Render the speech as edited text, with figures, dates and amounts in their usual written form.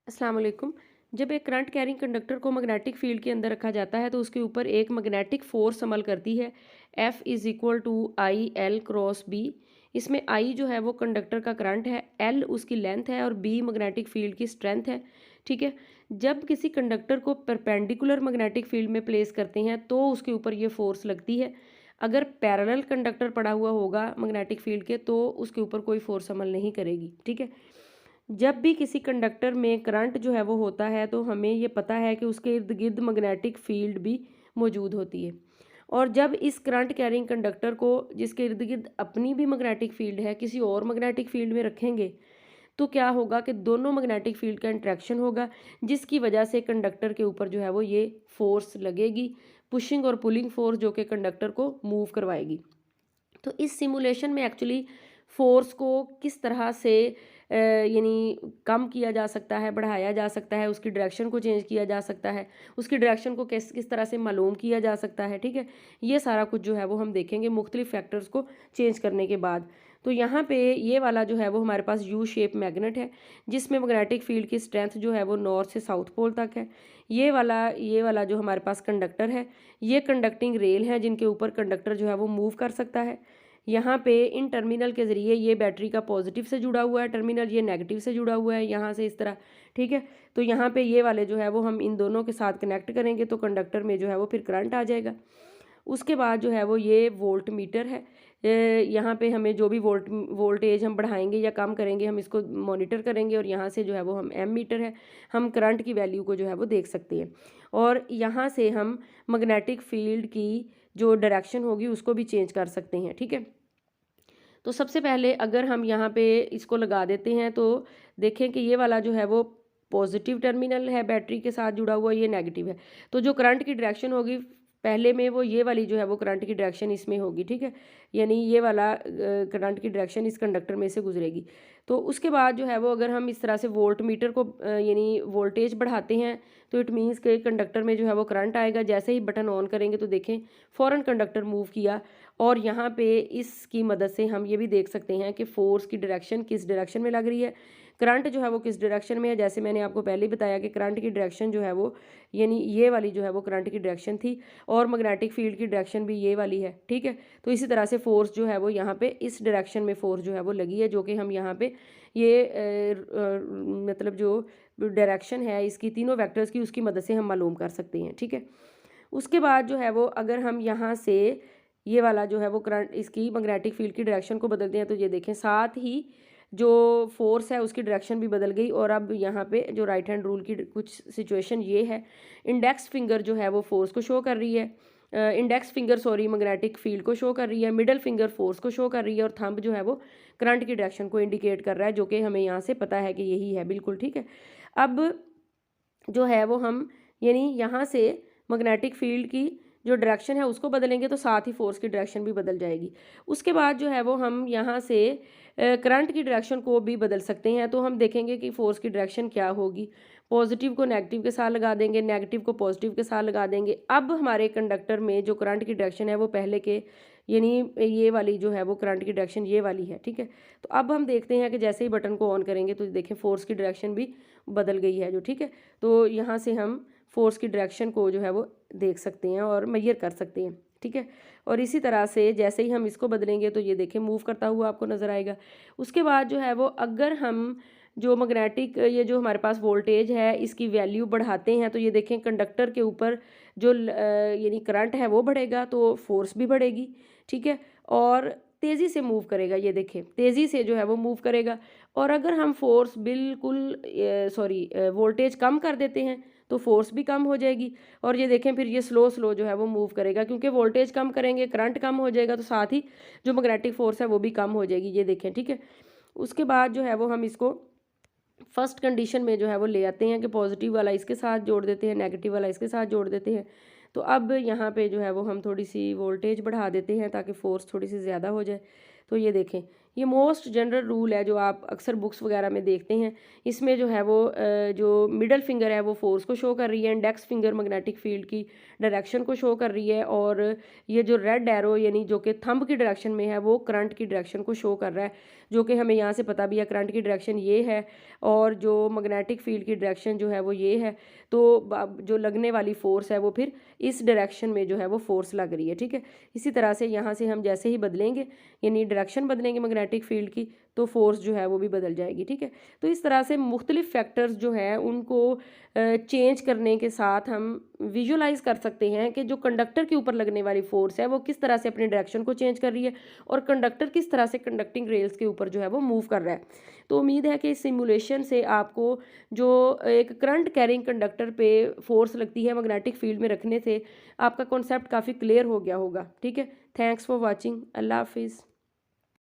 अस्सलाम वालेकुम। जब एक करंट कैरिंग कंडक्टर को मैग्नेटिक फील्ड के अंदर रखा जाता है तो उसके ऊपर एक मैग्नेटिक फोर्स अमल करती है। F is equal to I L cross B. इसमें आई जो है वो कंडक्टर का करंट है, एल उसकी लेंथ है और बी मैग्नेटिक फील्ड की स्ट्रेंथ है। ठीक है। जब किसी कंडक्टर को परपेंडिकुलर मैग्नेटिक फील्ड में प्लेस करते हैं तो उसके ऊपर ये फोर्स लगती है। अगर पैरेलल कंडक्टर पड़ा हुआ होगा मैग्नेटिक फील्ड के तो उसके ऊपर कोई फोर्स अमल नहीं करेगी। ठीक है। जब भी किसी कंडक्टर में करंट जो है वो होता है तो हमें ये पता है कि उसके इर्द गिर्द मैग्नेटिक फील्ड भी मौजूद होती है। और जब इस करंट कैरिंग कंडक्टर को जिसके इर्द गिर्द अपनी भी मैग्नेटिक फील्ड है किसी और मैग्नेटिक फील्ड में रखेंगे तो क्या होगा कि दोनों मैग्नेटिक फील्ड का इंट्रैक्शन होगा, जिसकी वजह से कंडक्टर के ऊपर जो है वो ये फोर्स लगेगी, पुशिंग और पुलिंग फोर्स, जो कि कंडक्टर को मूव करवाएगी। तो इस सिमुलेशन में एक्चुअली फोर्स को किस तरह से यानी कम किया जा सकता है, बढ़ाया जा सकता है, उसकी डायरेक्शन को चेंज किया जा सकता है, उसकी डायरेक्शन को किस किस तरह से मालूम किया जा सकता है। ठीक है। ये सारा कुछ जो है वो हम देखेंगे मुख्तलिफ फैक्टर्स को चेंज करने के बाद। तो यहाँ पे ये वाला जो है वो हमारे पास यू शेप मैग्नेट है, जिसमें मैग्नेटिक फील्ड की स्ट्रेंथ जो है वो नॉर्थ से साउथ पोल तक है। ये वाला जो हमारे पास कंडक्टर है, ये कंडक्टिंग रेल है जिनके ऊपर कंडक्टर जो है वो मूव कर सकता है। यहाँ पे इन टर्मिनल के ज़रिए ये बैटरी का पॉजिटिव से जुड़ा हुआ है टर्मिनल, ये नेगेटिव से जुड़ा हुआ है यहाँ से इस तरह। ठीक है। तो यहाँ पे ये वाले जो है वो हम इन दोनों के साथ कनेक्ट करेंगे तो कंडक्टर में जो है वो फिर करंट आ जाएगा। उसके बाद जो है वो ये वोल्ट मीटर है। यहाँ पे हमें जो भी वोल्टेज हम बढ़ाएंगे या कम करेंगे हम इसको मॉनिटर करेंगे, और यहाँ से जो है वो हम एम मीटर है, हम करंट की वैल्यू को जो है वो देख सकते हैं। और यहाँ से हम मैग्नेटिक फील्ड की जो डायरेक्शन होगी उसको भी चेंज कर सकते हैं। ठीक है। तो सबसे पहले अगर हम यहाँ पे इसको लगा देते हैं तो देखें कि ये वाला जो है वो पॉजिटिव टर्मिनल है बैटरी के साथ जुड़ा हुआ, ये नेगेटिव है। तो जो करंट की डायरेक्शन होगी पहले में वो ये वाली जो है वो करंट की डायरेक्शन इसमें होगी। ठीक है। यानी ये वाला करंट की डायरेक्शन इस कंडक्टर में से गुजरेगी। तो उसके बाद जो है वो अगर हम इस तरह से वोल्ट मीटर को यानी वोल्टेज बढ़ाते हैं तो इट मीन्स के कंडक्टर में जो है वो करंट आएगा। जैसे ही बटन ऑन करेंगे तो देखें फ़ौरन कंडक्टर मूव किया। और यहाँ पे इसकी मदद से हम ये भी देख सकते हैं कि फोर्स की डायरेक्शन किस डायरेक्शन में लग रही है, करंट जो है वो किस डायरेक्शन में है। जैसे मैंने आपको पहले ही बताया कि करंट की डायरेक्शन जो है वो यानी ये वाली जो है वो करंट की डायरेक्शन थी, और मैग्नेटिक फील्ड की डायरेक्शन भी ये वाली है। ठीक है। तो इसी तरह से फोर्स जो है वो यहाँ पे इस डायरेक्शन में फोर्स जो है वो लगी है, जो कि हम यहाँ पे ये मतलब जो डायरेक्शन है इसकी तीनों वेक्टर्स की उसकी मदद से हम मालूम कर सकते हैं। ठीक है। उसके बाद जो है वो अगर हम यहाँ से ये वाला जो है वो करंट इसकी मैग्नेटिक फील्ड की डायरेक्शन को बदलते हैं तो ये देखें साथ ही जो फोर्स है उसकी डायरेक्शन भी बदल गई। और अब यहाँ पे जो राइट हैंड रूल की कुछ सिचुएशन ये है, इंडेक्स फिंगर जो है वो फोर्स को शो कर रही है, index finger sorry magnetic field को शो कर रही है, मिडल फिंगर फोर्स को शो कर रही है, और थंब जो है वो करंट की डायरेक्शन को इंडिकेट कर रहा है, जो कि हमें यहाँ से पता है कि यही है बिल्कुल। ठीक है। अब जो है वो हम यानी यहाँ से मैग्नेटिक फील्ड की जो डायरेक्शन है उसको बदलेंगे तो साथ ही फोर्स की डायरेक्शन भी बदल जाएगी। उसके बाद जो है वो हम यहाँ से करंट की डायरेक्शन को भी बदल सकते हैं। तो हम देखेंगे कि फोर्स की डायरेक्शन क्या होगी, पॉजिटिव को नेगेटिव के साथ लगा देंगे, नेगेटिव को पॉजिटिव के साथ लगा देंगे। अब हमारे कंडक्टर में जो करंट की डायरेक्शन है वो पहले के यानी ये वाली जो है वो करंट की डायरेक्शन ये वाली है। ठीक है। तो अब हम देखते हैं कि जैसे ही बटन को ऑन करेंगे तो देखें फोर्स की डायरेक्शन भी बदल गई है जो। ठीक है। तो यहाँ से हम फोर्स की डायरेक्शन को जो है वो देख सकते हैं और मेजर कर सकते हैं। ठीक है। और इसी तरह से जैसे ही हम इसको बदलेंगे तो ये देखें मूव करता हुआ आपको नज़र आएगा। उसके बाद जो है वो अगर हम जो मैग्नेटिक ये जो हमारे पास वोल्टेज है इसकी वैल्यू बढ़ाते हैं तो ये देखें कंडक्टर के ऊपर जो यानी करंट है वो बढ़ेगा तो फोर्स भी बढ़ेगी। ठीक है। और तेज़ी से मूव करेगा, ये देखें तेज़ी से जो है वो मूव करेगा। और अगर हम फोर्स बिल्कुल वोल्टेज कम कर देते हैं तो फोर्स भी कम हो जाएगी। और ये देखें फिर ये स्लो स्लो जो है वो मूव करेगा, क्योंकि वोल्टेज कम करेंगे करंट कम हो जाएगा तो साथ ही जो मैग्नेटिक फोर्स है वो भी कम हो जाएगी, ये देखें। ठीक है। उसके बाद जो है वो हम इसको फर्स्ट कंडीशन में जो है वो ले आते हैं कि पॉजिटिव वाला इसके साथ जोड़ देते हैं, नेगेटिव वाला इसके साथ जोड़ देते हैं। तो अब यहाँ पे जो है वो हम थोड़ी सी वोल्टेज बढ़ा देते हैं ताकि फ़ोर्स थोड़ी सी ज़्यादा हो जाए। तो ये देखें ये मोस्ट जनरल रूल है जो आप अक्सर बुक्स वगैरह में देखते हैं। इसमें जो है वो जो मिडल फिंगर है वो फोर्स को शो कर रही है, इंडेक्स फिंगर मैग्नेटिक फील्ड की डायरेक्शन को शो कर रही है, और ये जो रेड एरो यानी जो कि थंब की डायरेक्शन में है वो करंट की डायरेक्शन को शो कर रहा है, जो कि हमें यहाँ से पता भी है करंट की डायरेक्शन ये है और जो मैग्नेटिक फील्ड की डायरेक्शन जो है वो ये है। तो जो लगने वाली फोर्स है वो फिर इस डायरेक्शन में जो है वो फोर्स लग रही है, ठीक है। इसी तरह से यहाँ से हम जैसे ही बदलेंगे यानी डायरेक्शन बदलेंगे मैग्नेटिक फील्ड की तो फोर्स जो है वो भी बदल जाएगी, ठीक है। तो इस तरह से मुख्तलिफ फैक्टर्स जो है उनको चेंज करने के साथ हम विजुलाइज कर सकते हैं कि जो कंडक्टर के ऊपर लगने वाली फोर्स है वो किस तरह से अपनी डायरेक्शन को चेंज कर रही है और कंडक्टर किस तरह से कंडक्टिंग रेल्स के ऊपर जो है वो मूव कर रहा है। तो उम्मीद है कि इस सिमुलेशन से आपको जो एक करंट कैरिंग कंडक्टर पे फोर्स लगती है मैग्नेटिक फील्ड में रखने से आपका कॉन्सेप्ट काफ़ी क्लियर हो गया होगा, ठीक है। Thanks for watching. अल्लाह हाफिज़।